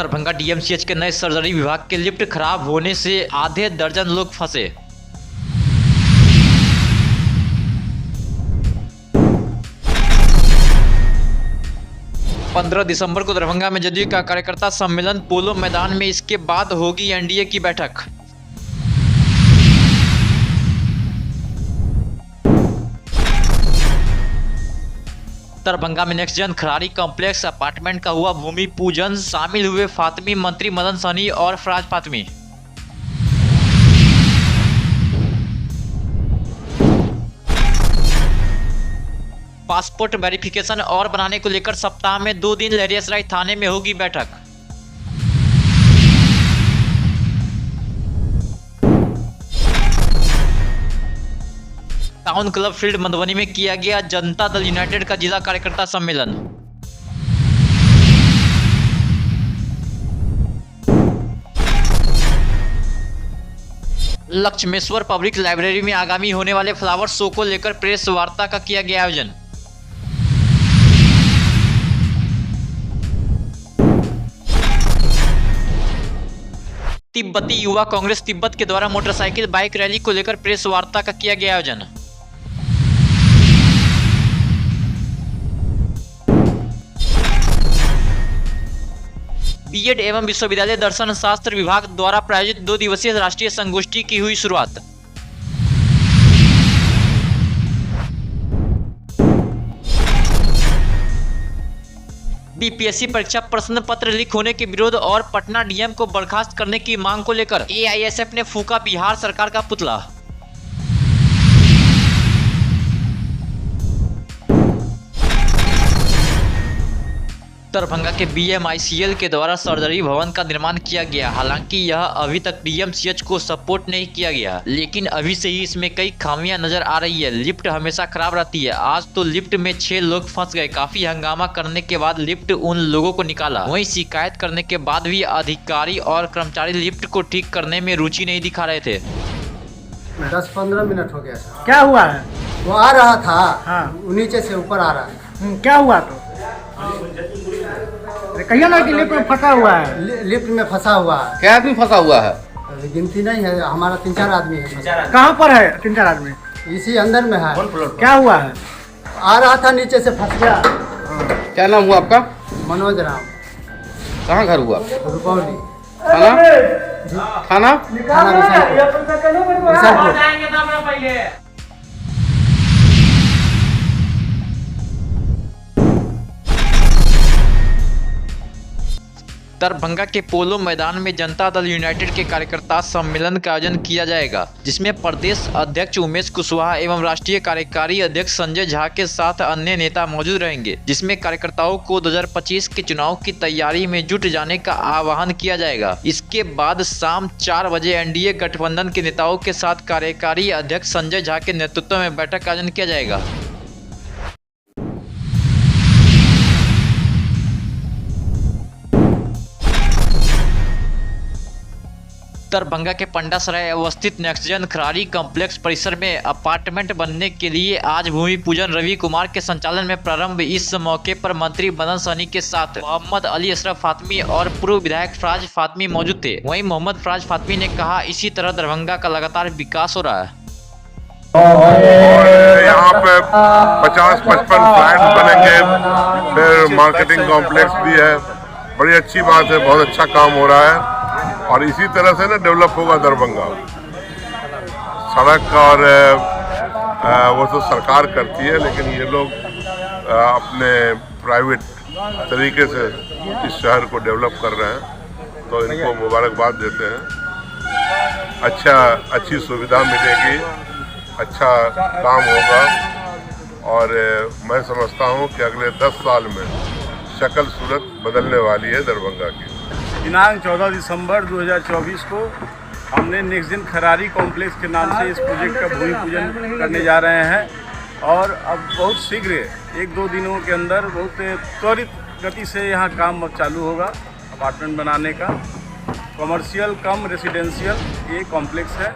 Darbhanga DMCH के नए surgery विभाग के लिफ्ट खराब होने से आधे दर्जन लोग फंसे। पंद्रह दिसंबर को दरभंगा में जदयू का कार्यकर्ता सम्मेलन पोलो मैदान में, इसके बाद होगी एनडीए की बैठक। दरभंगा में नेक्स्ट जन खरारी कॉम्प्लेक्स अपार्टमेंट का हुआ भूमि पूजन, शामिल हुए फातमी मंत्री मदन सहनी और फराज फातमी। पासपोर्ट वेरिफिकेशन और बनाने को लेकर सप्ताह में 2 दिन लहरियासराय थाने में होगी बैठक। टाउन क्लब फील्ड मधुबनी में किया गया जनता दल यूनाइटेड का जिला कार्यकर्ता सम्मेलन। लक्ष्मेश्वर पब्लिक लाइब्रेरी में आगामी होने वाले फ्लावर शो को लेकर प्रेस वार्ता का किया गया आयोजन। तिब्बती युवा कांग्रेस तिब्बत के द्वारा मोटरसाइकिल बाइक रैली को लेकर प्रेस वार्ता का किया गया आयोजन। बीएड एवं विश्वविद्यालय दर्शन शास्त्र विभाग द्वारा प्रायोजित 2 दिवसीय राष्ट्रीय संगोष्ठी की हुई शुरुआत। बीपीएससी परीक्षा प्रश्न पत्र लीक होने के विरोध और पटना डीएम को बर्खास्त करने की मांग को लेकर एआईएसएफ ने फूका बिहार सरकार का पुतला। दरभंगा के बीएमआईसीएल के द्वारा सर्जरी भवन का निर्माण किया गया। हालांकि यह अभी तक डीएमसीएच को सपोर्ट नहीं किया गया, लेकिन अभी से ही इसमें कई खामियां नजर आ रही है। लिफ्ट हमेशा खराब रहती है। आज तो लिफ्ट में 6 लोग फंस गए। काफी हंगामा करने के बाद लिफ्ट उन लोगों को निकाला। वहीं शिकायत करने के बाद भी अधिकारी और कर्मचारी लिफ्ट को ठीक करने में रुचि नहीं दिखा रहे थे। 10-15 मिनट हो गया सर। क्या हुआ है? वो आ रहा था। हाँ। नीचे से ऊपर आ रहा है। क्या हुआ तो? कहिए ना कि लिफ्ट में फंसा हुआ है। लिफ्ट में फंसा हुआ है। क्या आदमी फंसा हुआ है? गिनती नहीं है, हमारा 3-4 आदमी है। कहाँ पर है 3-4 आदमी? इसी अंदर में है। क्या हुआ है? आ रहा था, नीचे से फंस गया। क्या नाम हुआ आपका? मनोज राम। कहाँ घर हुआ? रुपौली। थाना? थाना? विशालपुर। दरभंगा के पोलो मैदान में जनता दल यूनाइटेड के कार्यकर्ता सम्मेलन का आयोजन किया जाएगा, जिसमें प्रदेश अध्यक्ष उमेश कुशवाहा एवं राष्ट्रीय कार्यकारी अध्यक्ष संजय झा के साथ अन्य नेता मौजूद रहेंगे। जिसमें कार्यकर्ताओं को 2025 के चुनाव की तैयारी में जुट जाने का आह्वान किया जाएगा। इसके बाद शाम 4 बजे एनडीए गठबंधन के नेताओं के साथ कार्यकारी अध्यक्ष संजय झा के नेतृत्व में बैठक का आयोजन किया जाएगा। दरभंगा के पंडासराय अवस्थित नेक्स्ट जन खरारी कॉम्प्लेक्स परिसर में अपार्टमेंट बनने के लिए आज भूमि पूजन रवि कुमार के संचालन में प्रारंभ। इस मौके पर मंत्री मदन सहनी के साथ मोहम्मद अली अशरफ फातमी और पूर्व विधायक फराज फातमी मौजूद थे। वहीं मोहम्मद फराज फातमी ने कहा, इसी तरह दरभंगा का लगातार विकास हो रहा है और यहाँ पे 50-55 फ्लैट बनेंगे, फिर मार्केटिंग कॉम्प्लेक्स भी है। बड़ी अच्छी बात है, बहुत अच्छा काम हो रहा है और इसी तरह से ना डेवलप होगा दरभंगा। सड़क और वो तो सरकार करती है, लेकिन ये लोग अपने प्राइवेट तरीके से इस शहर को डेवलप कर रहे हैं, तो इनको मुबारकबाद देते हैं। अच्छी सुविधा मिलेगी, अच्छा काम होगा और मैं समझता हूँ कि अगले 10 साल में शक्ल सूरत बदलने वाली है दरभंगा की। दिनांक 14 दिसंबर 2024 को हमने नेक्स्ट जन खरारी कॉम्प्लेक्स के नाम से इस प्रोजेक्ट का भूमि पूजन करने जा रहे हैं और अब बहुत शीघ्र 1-2 दिनों के अंदर बहुत त्वरित गति से यहाँ काम अब चालू होगा अपार्टमेंट बनाने का। कमर्शियल कम रेसिडेंशियल ये कॉम्प्लेक्स है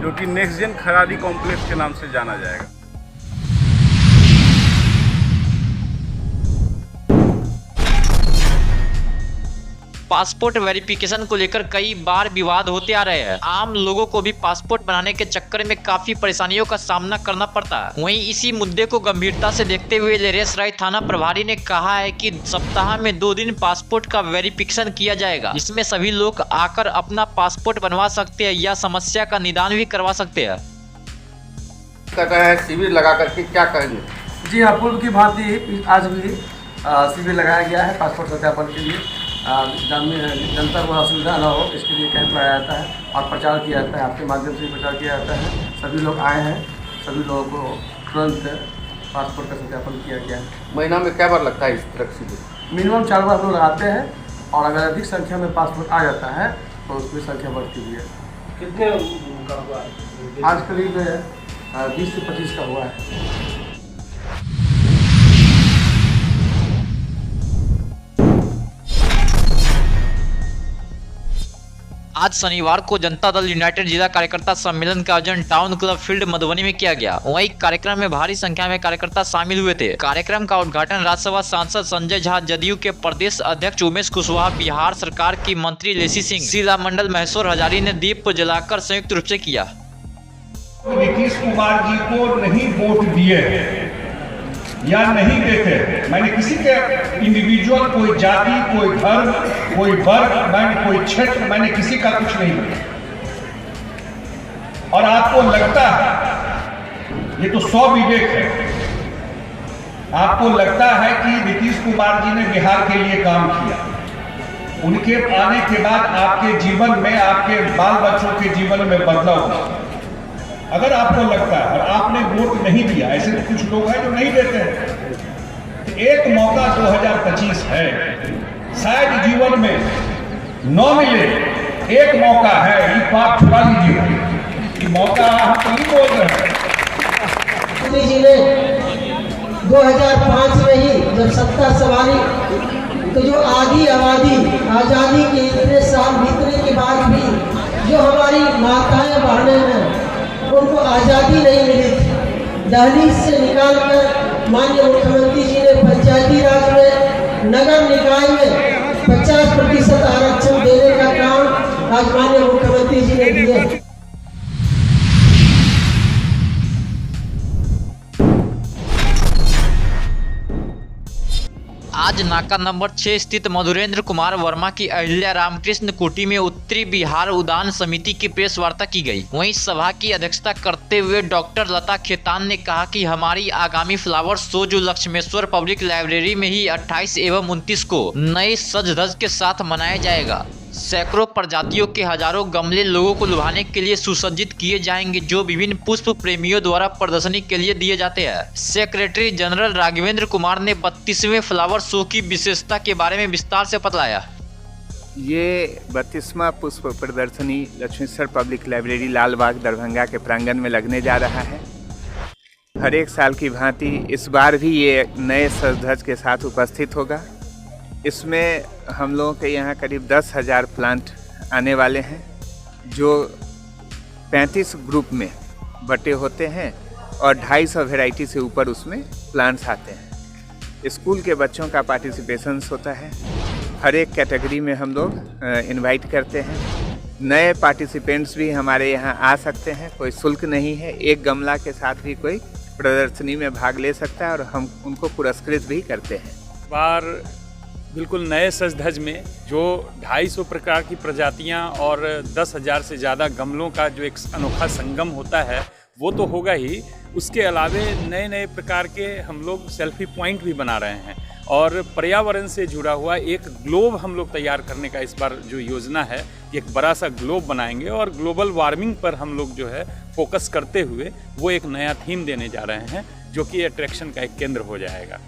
जो कि नेक्स्ट जन खरारी कॉम्प्लेक्स के नाम से जाना जाएगा। पासपोर्ट वेरिफिकेशन को लेकर कई बार विवाद होते आ रहे हैं। आम लोगों को भी पासपोर्ट बनाने के चक्कर में काफी परेशानियों का सामना करना पड़ता है। वहीं इसी मुद्दे को गंभीरता से देखते हुए लहरेसराय थाना प्रभारी ने कहा है कि सप्ताह में 2 दिन पासपोर्ट का वेरिफिकेशन किया जाएगा, जिसमें सभी लोग आकर अपना पासपोर्ट बनवा सकते हैं या समस्या का निदान भी करवा सकते हैं। कर रहे हैं शिविर लगा करके, क्या कहेंगे? जी हाँ, पूर्व की भांति आज भी शिविर लगाया गया है पासपोर्ट सत्यापन के लिए। जनता को असुविधा न हो इसके लिए कैंप लगाया जाता है और प्रचार किया जाता है। आपके माध्यम से प्रचार किया जाता है। सभी लोग आए हैं, सभी लोगों को तुरंत पासपोर्ट का सत्यापन किया गया है। महीना में क्या बार लगता है इस तरह शिविर? मिनिमम 4 बार लोग लगाते हैं और अगर अधिक संख्या में पासपोर्ट आ जाता है तो उसमें संख्या बढ़ती भी है। कितने का हुआ? आज करीब 20 से 25 का हुआ है। आज शनिवार को जनता दल यूनाइटेड जिला कार्यकर्ता सम्मेलन का आयोजन टाउन क्लब फील्ड मधुबनी में किया गया। वहीं कार्यक्रम में भारी संख्या में कार्यकर्ता शामिल हुए थे। कार्यक्रम का उद्घाटन राज्यसभा सांसद संजय झा, जदयू के प्रदेश अध्यक्ष उमेश कुशवाहा, बिहार सरकार की मंत्री लेसी सिंह, जिला मंडल महेश्वर हजारी ने दीप जलाकर संयुक्त रूप से किया। नीतीश कुमार जी को नहीं वोट दिए या नहीं देते, मैंने किसी के इंडिविजुअल, कोई जाति, कोई धर्म, कोई वर्ग, मैंने कोई क्षेत्र, मैंने किसी का कुछ नहीं किया। और आपको लगता है, ये तो स्वविवेक है, आपको लगता है कि नीतीश कुमार जी ने बिहार के लिए काम किया, उनके आने के बाद आपके जीवन में, आपके बाल बच्चों के जीवन में बदलाव हुआ। अगर आपको लगता है और आपने वोट नहीं दिया, ऐसे तो कुछ लोग हैं जो नहीं देते हैं, तो एक मौका 2025 है, शायद जीवन में न मिले, एक मौका है, ये बात छुपा लीजिए, ये मौका हम नहीं बोल रहे हैं। मोदी जी ने 2005 में ही जब सत्ता संभाली तो जो आधी आबादी आज़ादी के इतने साल बीतने के बाद भी जो हमारी माताएं बहनें हैं उनको आज़ादी नहीं मिली थी। दहलीज से निकालकर माननीय मुख्यमंत्री जी ने पंचायती राज में, नगर निकाय में 50% आरक्षण देने का काम आज माननीय मुख्यमंत्री जी ने दिया। आज नाका नंबर 6 स्थित मधुरेंद्र कुमार वर्मा की अहिल्या रामकृष्ण कुटी में उत्तरी बिहार उद्यान समिति की प्रेस वार्ता की गई। वहीं सभा की अध्यक्षता करते हुए डॉक्टर लता खेतान ने कहा कि हमारी आगामी फ्लावर शो जो लक्ष्मेश्वर पब्लिक लाइब्रेरी में ही 28 एवं 29 को नए सज धज के साथ मनाया जाएगा। सैकड़ों प्रजातियों के हजारों गमले लोगों को लुभाने के लिए सुसज्जित किए जाएंगे, जो विभिन्न पुष्प प्रेमियों द्वारा प्रदर्शनी के लिए दिए जाते हैं। सेक्रेटरी जनरल राघवेंद्र कुमार ने 32वें फ्लावर शो की विशेषता के बारे में विस्तार से बताया। ये 32वां पुष्प प्रदर्शनी लक्ष्मेश्वर पब्लिक लाइब्रेरी लालबाग दरभंगा के प्रांगण में लगने जा रहा है। हर एक साल की भांति इस बार भी ये नए सज धज के साथ उपस्थित होगा। इसमें हम लोगों के यहाँ करीब 10,000 प्लांट आने वाले हैं, जो 35 ग्रुप में बटे होते हैं और 250 वैरायटी से ऊपर उसमें प्लांट्स आते हैं। स्कूल के बच्चों का पार्टिसिपेशन होता है। हर एक कैटेगरी में हम लोग इनवाइट करते हैं। नए पार्टिसिपेंट्स भी हमारे यहाँ आ सकते हैं, कोई शुल्क नहीं है। एक गमला के साथ भी कोई प्रदर्शनी में भाग ले सकता है और हम उनको पुरस्कृत भी करते हैं। बार बिल्कुल नए सज धज में जो 250 प्रकार की प्रजातियां और 10,000 से ज़्यादा गमलों का जो एक अनोखा संगम होता है वो तो होगा ही। उसके अलावे नए नए प्रकार के हम लोग सेल्फी पॉइंट भी बना रहे हैं और पर्यावरण से जुड़ा हुआ एक ग्लोब हम लोग तैयार करने का इस बार जो योजना है, एक बड़ा सा ग्लोब बनाएंगे और ग्लोबल वार्मिंग पर हम लोग जो है फोकस करते हुए वो एक नया थीम देने जा रहे हैं, जो कि अट्रैक्शन का एक केंद्र हो जाएगा।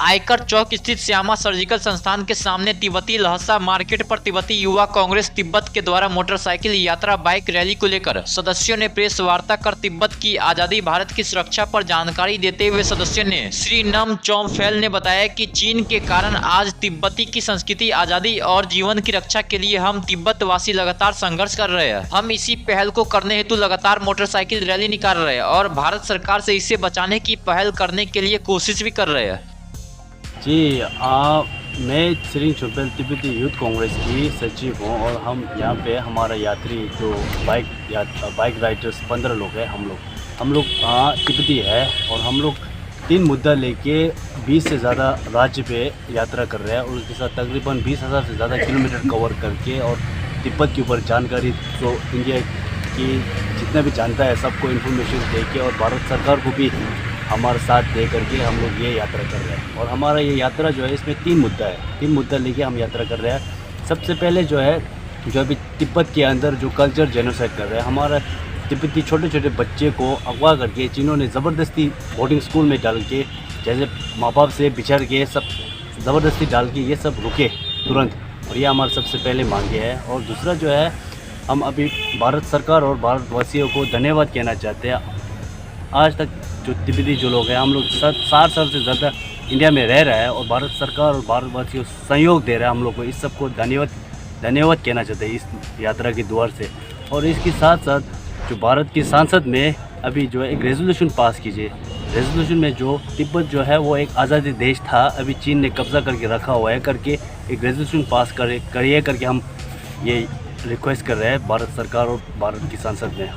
आयकर चौक स्थित श्यामा सर्जिकल संस्थान के सामने तिब्बती लहसा मार्केट पर तिब्बती युवा कांग्रेस तिब्बत के द्वारा मोटरसाइकिल यात्रा बाइक रैली को लेकर सदस्यों ने प्रेस वार्ता कर तिब्बत की आजादी, भारत की सुरक्षा पर जानकारी देते हुए सदस्यों ने श्री नम चोमफेल ने बताया कि चीन के कारण आज तिब्बती की संस्कृति, आजादी और जीवन की रक्षा के लिए हम तिब्बत वासी लगातार संघर्ष कर रहे हैं। हम इसी पहल को करने हेतु लगातार मोटरसाइकिल रैली निकाल रहे हैं और भारत सरकार से इसे बचाने की पहल करने के लिए कोशिश भी कर रहे हैं। जी मैं श्री चोमफेल तिब्बती यूथ कांग्रेस की सचिव हूँ और हम यहाँ पे हमारा यात्री जो बाइक राइडर्स 15 लोग हैं। हम लोग तिब्बती है और हम लोग 3 मुद्दा लेके 20 से ज़्यादा राज्य पे यात्रा कर रहे हैं और उसके साथ तकरीबन 20,000 से ज़्यादा किलोमीटर कवर करके और तिब्बत के ऊपर जानकारी जो इंडिया की जितना भी जानता है सबको इन्फॉर्मेशन दे के और भारत सरकार को भी हमारे साथ दे करके हम लोग ये यात्रा कर रहे हैं। और हमारा ये यात्रा जो है इसमें 3 मुद्दा है, 3 मुद्दा लेके हम यात्रा कर रहे हैं। सबसे पहले जो अभी तिब्बत के अंदर जो कल्चर जेनोसाइड कर रहे हैं, हमारा तिब्बती छोटे छोटे बच्चे को अगवा करके चीनों ने ज़बरदस्ती बोर्डिंग स्कूल में डाल के, जैसे माँ बाप से बिछड़ के सब ज़बरदस्ती डाल के ये सब रुके तुरंत, और ये हमारा सबसे पहले मांगे है। और दूसरा जो है हम अभी भारत सरकार और भारतवासियों को धन्यवाद कहना चाहते हैं। आज तक जो तिब्बती जो लोग हैं, हम लोग 60 साल से ज़्यादा इंडिया में रह रहा है और भारत सरकार और भारतवासियों सहयोग दे रहा है हम लोग को। इस सबको धन्यवाद कहना चाहते हैं इस यात्रा के द्वार से। और इसके साथ साथ जो भारत की संसद में अभी जो है एक रेजोल्यूशन पास कीजिए। रेजोल्यूशन में जो तिब्बत जो है वो एक आज़ादी देश था, अभी चीन ने कब्ज़ा करके रखा हुआ है, करके एक रेजोल्यूशन पास करिए करके हम ये रिक्वेस्ट कर रहे हैं भारत सरकार और भारत की संसद में।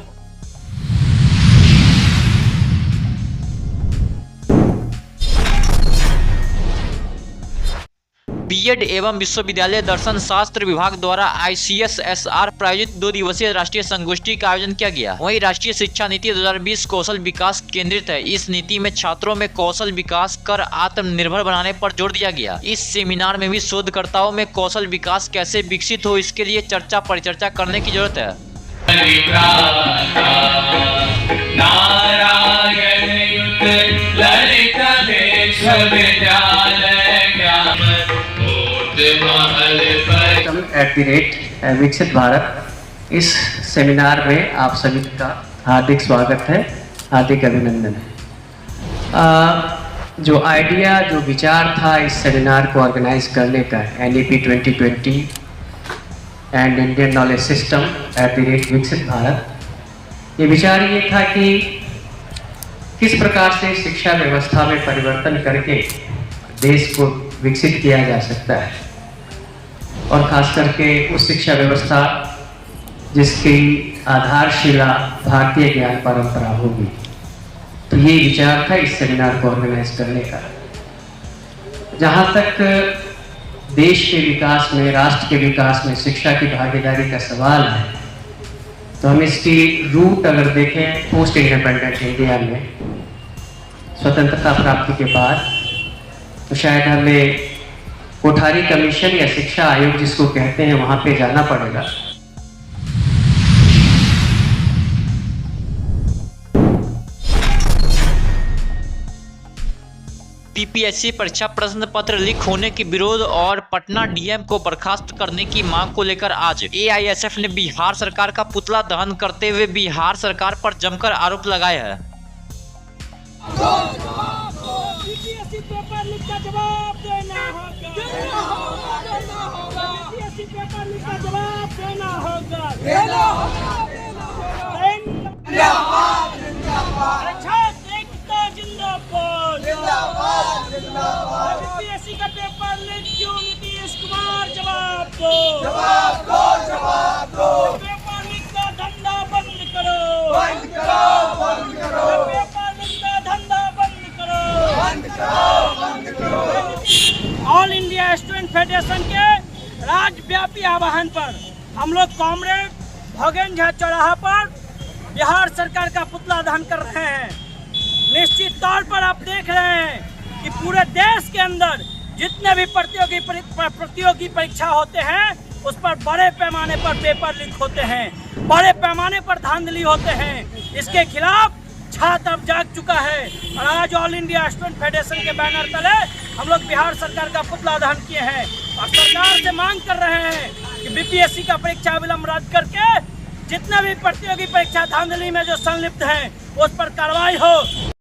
बीएड एवं विश्वविद्यालय दर्शन शास्त्र विभाग द्वारा ICSSR प्रायोजित 2 दिवसीय राष्ट्रीय संगोष्ठी का आयोजन किया गया। वहीं राष्ट्रीय शिक्षा नीति 2020 कौशल विकास केंद्रित है। इस नीति में छात्रों में कौशल विकास कर आत्मनिर्भर बनाने पर जोर दिया गया। इस सेमिनार में भी शोधकर्ताओं में कौशल विकास कैसे विकसित हो, इसके लिए चर्चा परिचर्चा करने की जरूरत है। विकसित भारत, इस सेमिनार में आप सभी का हार्दिक स्वागत है, हार्दिक अभिनंदन है। जो आइडिया, जो विचार था इस सेमिनार को ऑर्गेनाइज करने का, NEP 2020 and Indian knowledge system विकसित भारत, ये विचार ये था कि किस प्रकार से शिक्षा व्यवस्था में परिवर्तन करके देश को विकसित किया जा सकता है, और खास करके उस शिक्षा व्यवस्था जिसकी आधारशिला भारतीय ज्ञान परंपरा होगी। तो ये विचार था इस सेमिनार को ऑर्गेनाइज करने का। जहाँ तक देश के विकास में, राष्ट्र के विकास में शिक्षा की भागीदारी का सवाल है, तो हम इसकी रूट अगर देखें पोस्ट इंडिपेंडेंट इंडिया में, स्वतंत्रता प्राप्ति के बाद, तो शायद हमें कोठारी कमीशन या शिक्षा आयोग जिसको कहते हैं वहां पे जाना पड़ेगा। PPSC परीक्षा प्रश्न पत्र लीक होने के विरोध और पटना DM को बर्खास्त करने की मांग को लेकर आज AISF ने बिहार सरकार का पुतला दहन करते हुए बिहार सरकार पर जमकर आरोप लगाया है। का पेपर लीक क्यों, नीतीश कुमार जवाब दो। पेपर लीक का धंधा बंद करो। पेपर लीक का धंधा बंद करो। ऑल इंडिया स्टूडेंट फेडरेशन के राज्यव्यापी आह्वान पर हम लोग कॉमरेड भगेन झा चौराहा पर बिहार सरकार का पुतला दहन कर रहे हैं। निश्चित तौर पर आप देख रहे हैं कि पूरे देश के अंदर जितने भी प्रतियोगी परीक्षा होते हैं उस पर बड़े पैमाने पर पेपर लीक होते हैं, बड़े पैमाने पर धांधली होते हैं। इसके खिलाफ छात्र अब जाग चुका है और आज ऑल इंडिया स्टूडेंट फेडरेशन के बैनर तले हम लोग बिहार सरकार का पुतला दहन किए हैं और सरकार से मांग कर रहे हैं कि बीपीएससी का परीक्षा विलंब रद्द करके जितने भी प्रतियोगी परीक्षा धांधली में जो संलिप्त हैं उस पर कार्रवाई हो।